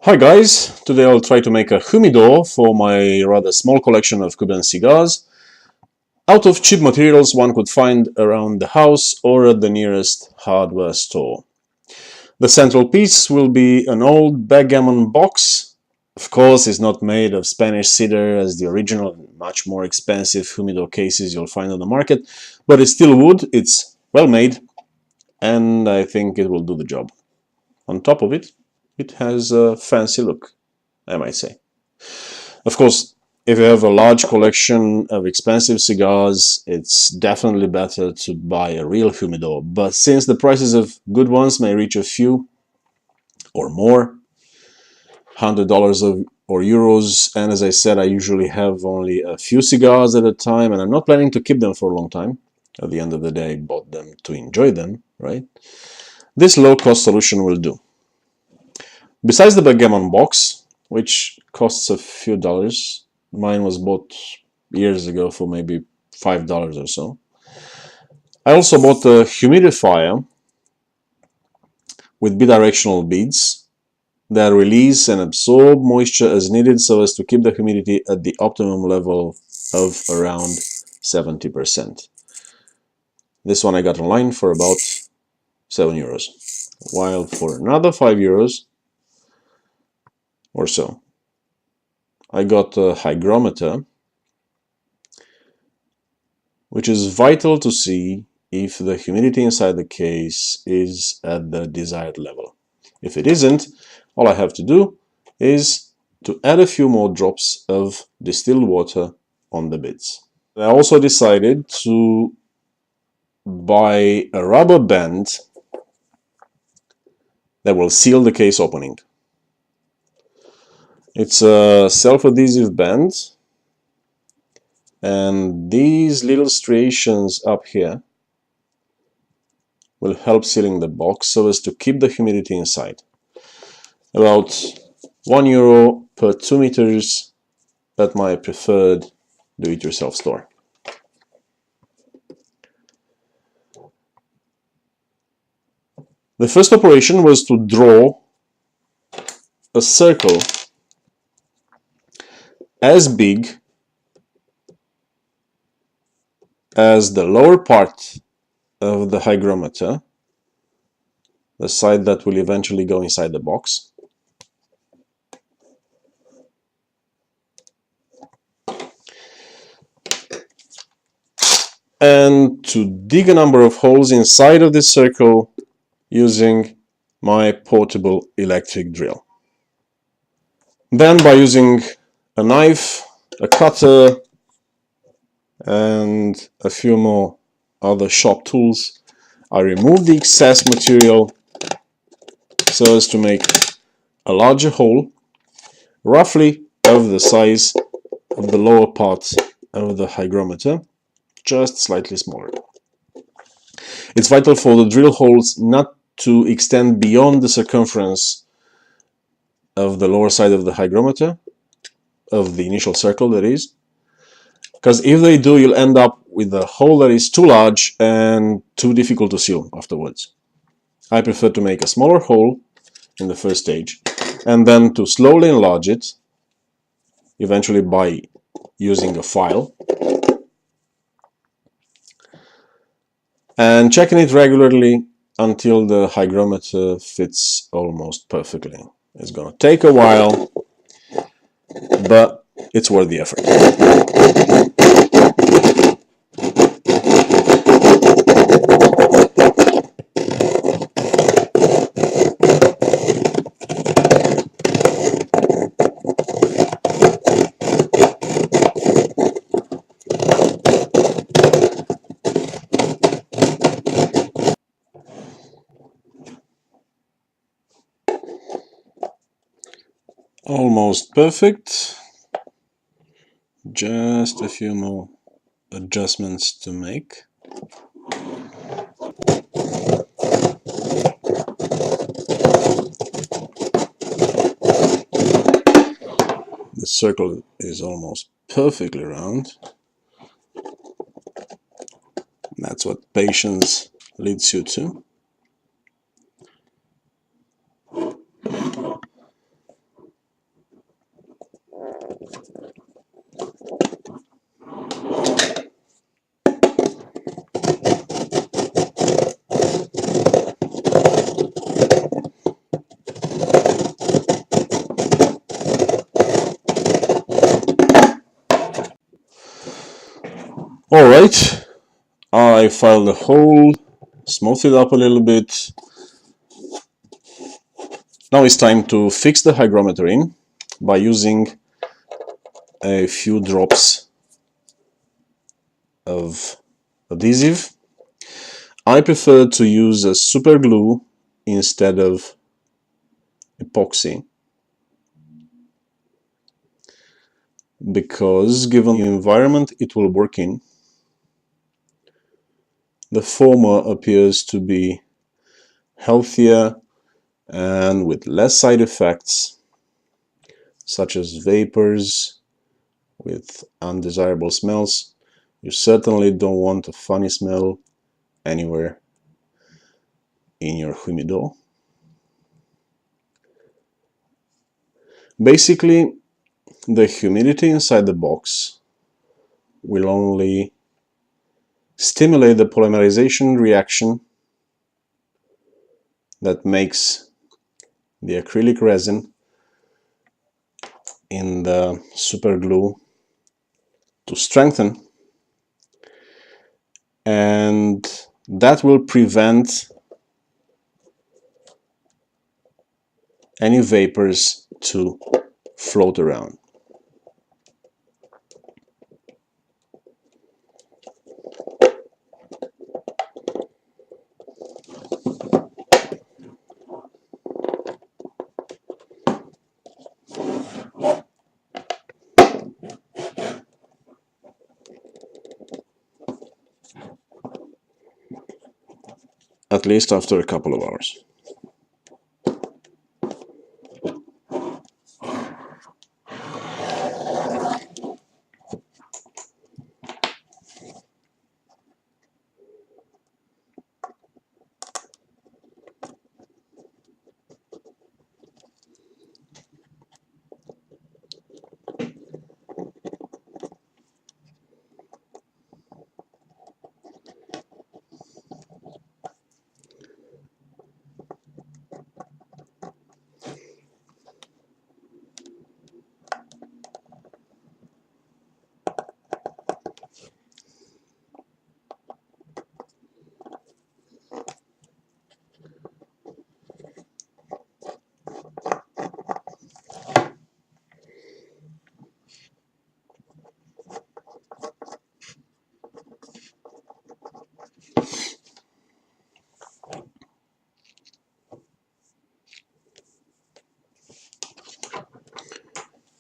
Hi guys, today I'll try to make a humidor for my rather small collection of Cuban cigars out of cheap materials one could find around the house or at the nearest hardware store. The central piece will be an old backgammon box. Of course, it's not made of Spanish cedar as the original, much more expensive humidor cases you'll find on the market, but it's still wood, it's well made, and I think it will do the job. On top of it, it has a fancy look, I might say. Of course, if you have a large collection of expensive cigars, it's definitely better to buy a real humidor. But since the prices of good ones may reach a few or more, $100 or euros, and as I said, I usually have only a few cigars at a time, and I'm not planning to keep them for a long time. At the end of the day, I bought them to enjoy them, right? This low-cost solution will do. Besides the backgammon box, which costs a few dollars, mine was bought years ago for maybe $5 or so. I also bought a humidifier with bidirectional beads that release and absorb moisture as needed so as to keep the humidity at the optimum level of around 70%. This one I got online for about 7 euros, while for another 5 euros or so, I got a hygrometer, which is vital to see if the humidity inside the case is at the desired level. If it isn't, all I have to do is to add a few more drops of distilled water on the bits. I also decided to buy a rubber band that will seal the case opening. It's a self-adhesive band, and these little striations up here will help sealing the box so as to keep the humidity inside. About €1 per 2 meters at my preferred do-it-yourself store. The first operation was to draw a circle as big as the lower part of the hygrometer, the side that will eventually go inside the box. And to dig a number of holes inside of this circle using my portable electric drill. Then by using a knife, a cutter, and a few more other shop tools, I remove the excess material so as to make a larger hole, roughly of the size of the lower part of the hygrometer, just slightly smaller. It's vital for the drill holes not to extend beyond the circumference of the lower side of the hygrometer, of the initial circle that is, because if they do, you'll end up with a hole that is too large and too difficult to seal afterwards. I prefer to make a smaller hole in the first stage and then to slowly enlarge it, eventually by using a file, and checking it regularly until the hygrometer fits almost perfectly. It's gonna take a while, but it's worth the effort. Almost perfect. Just a few more adjustments to make. The circle is almost perfectly round. That's what patience leads you to. Alright, I filed the hole, smoothed it up a little bit. Now it's time to fix the hygrometer in by using a few drops of adhesive. I prefer to use a super glue instead of epoxy because given the environment it will work in, the former appears to be healthier and with less side effects such as vapors with undesirable smells. You certainly don't want a funny smell anywhere in your humidor. Basically, the humidity inside the box will only stimulate the polymerization reaction that makes the acrylic resin in the super glue to strengthen, and that will prevent any vapors to float around. At least after a couple of hours.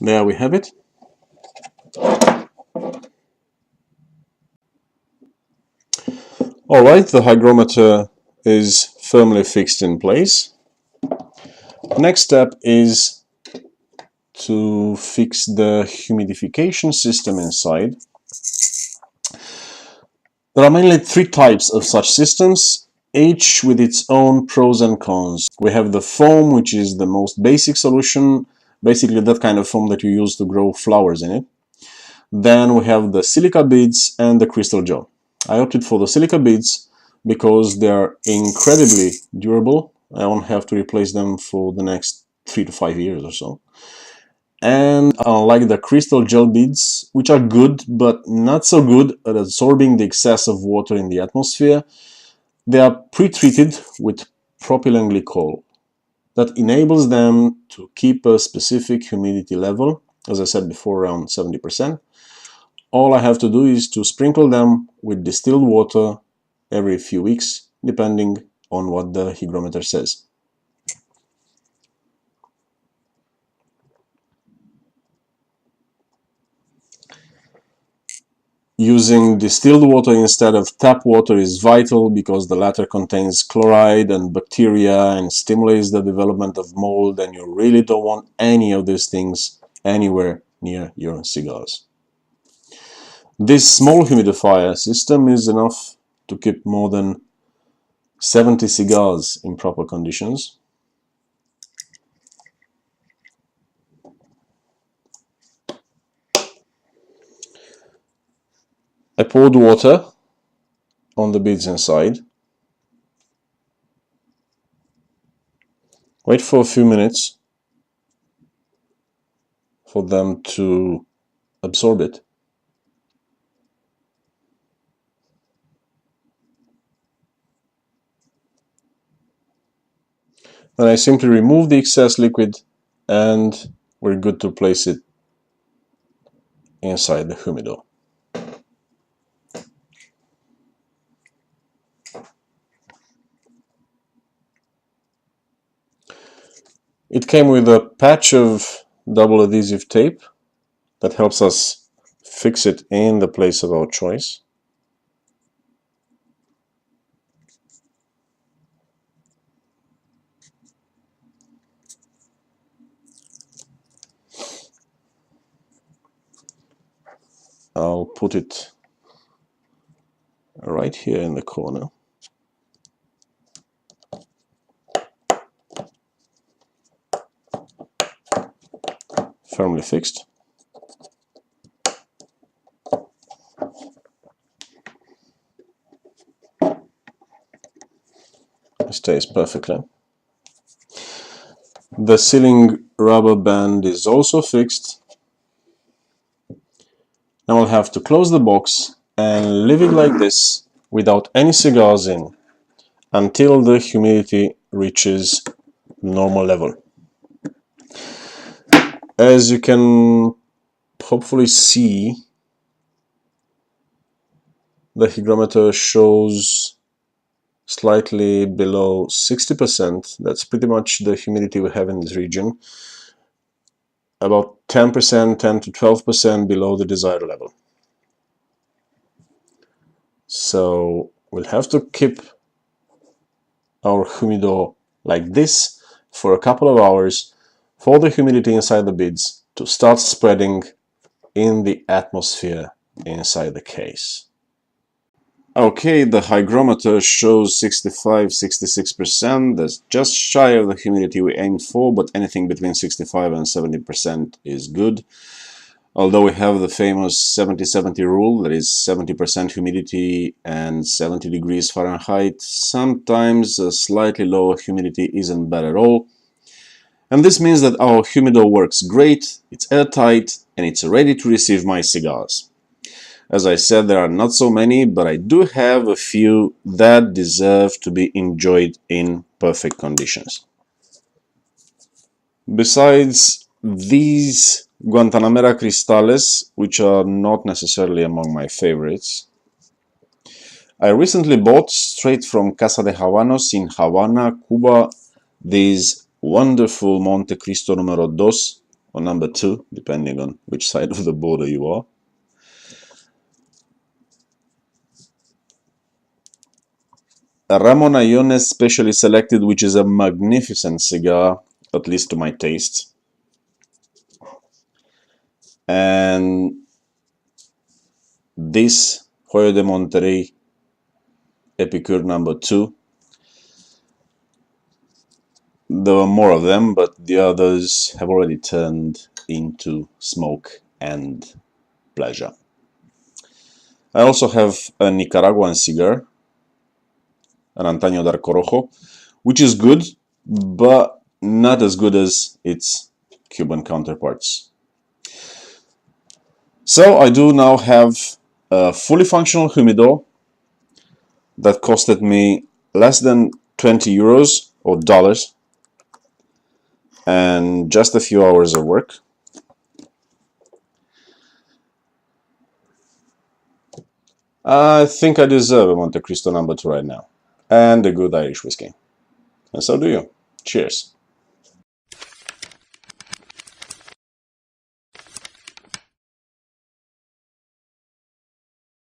There we have it. Alright, the hygrometer is firmly fixed in place. Next step is to fix the humidification system inside. There are mainly three types of such systems, each with its own pros and cons. We have the foam, which is the most basic solution, basically that kind of foam that you use to grow flowers in it. Then we have the silica beads and the crystal gel. I opted for the silica beads because they are incredibly durable. I won't have to replace them for the next 3 to 5 years or so. And unlike the crystal gel beads, which are good but not so good at absorbing the excess of water in the atmosphere, they are pre-treated with propylene glycol. That enables them to keep a specific humidity level, as I said before, around 70%. All I have to do is to sprinkle them with distilled water every few weeks, depending on what the hygrometer says. Using distilled water instead of tap water is vital because the latter contains chloride and bacteria and stimulates the development of mold, and you really don't want any of these things anywhere near your cigars. This small humidifier system is enough to keep more than 70 cigars in proper conditions. I poured water on the beads inside. Wait for a few minutes for them to absorb it. Then I simply remove the excess liquid and we're good to place it inside the humidor. It came with a patch of double adhesive tape that helps us fix it in the place of our choice. I'll put it right here in the corner. Firmly fixed. It stays perfectly. The sealing rubber band is also fixed. Now I'll have to close the box and leave it like this without any cigars in until the humidity reaches normal level. As you can hopefully see, the hygrometer shows slightly below 60%. That's pretty much the humidity we have in this region. About 10%, 10 to 12% below the desired level. So we'll have to keep our humidor like this for a couple of hours for the humidity inside the beads to start spreading in the atmosphere inside the case. Okay, the hygrometer shows 65–66%. That's just shy of the humidity we aimed for, but anything between 65 and 70% is good. Although we have the famous 70–70 rule, that is 70% humidity and 70 degrees Fahrenheit, sometimes a slightly lower humidity isn't bad at all. And this means that our humidor works great, it's airtight, and it's ready to receive my cigars. As I said, there are not so many, but I do have a few that deserve to be enjoyed in perfect conditions. Besides these Guantanamera Cristales, which are not necessarily among my favorites, I recently bought straight from Casa de Habanos in Havana, Cuba, these wonderful Monte Cristo numero 2 or number 2, depending on which side of the border you are. A Ramon Allones specially selected, which is a magnificent cigar, at least to my taste. And this Joyo de Monterrey Epicure number 2. There were more of them, but the others have already turned into smoke and pleasure. I also have a Nicaraguan cigar, an Antaño d'Arco Rojo, which is good, but not as good as its Cuban counterparts. So I do now have a fully functional humidor that costed me less than 20 euros or dollars and just a few hours of work. I think I deserve a Monte Cristo number 2 right now, and a good Irish whiskey. And so do you. Cheers.